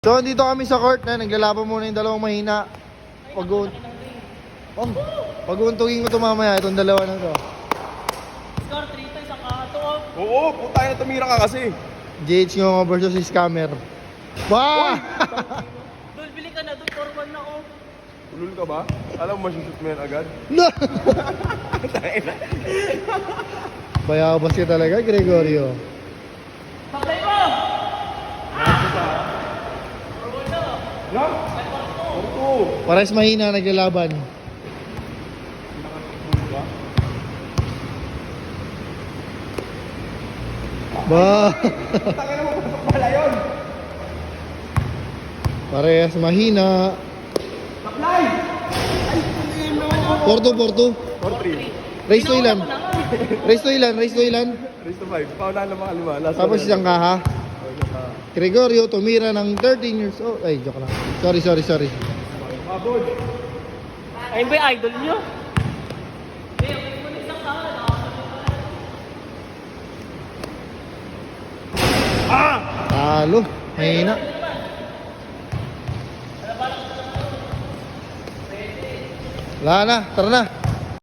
So, dito kami sa court na naglalaban muna yung dalawang mahina. Pag-uuntugin ko ito mamaya, itong dalawa na ito. Score 3 to, isang kato. Oo, puta na tumira ka kasi. GH Ngongo versus Scammer. Wow! Dol, bili ka na, dol, 4-1 na ako. Ulul ka ba? Alam mo masushoot mo yan agad? No! Bayabas ka talaga, Gregorio. Sablay mo! Yan! Orto! Pares mahina naglalaban. Ba! Taka na mo, pasok pala yun! Parehas mahina. Supply! 4-2, 4-2. 4-3. Race to ilan? Race to ilan? Race to ilan? Race to 5. Paunahan na mga lima. Last Tapos one. isang kaha. Oh, isang kaha. Gregorio tumira ng 13 years old. Ay, joke lang. Sorry. Mabod! Ayun ba yung idol nyo? Talo. Mahina. Wala na. Tara na.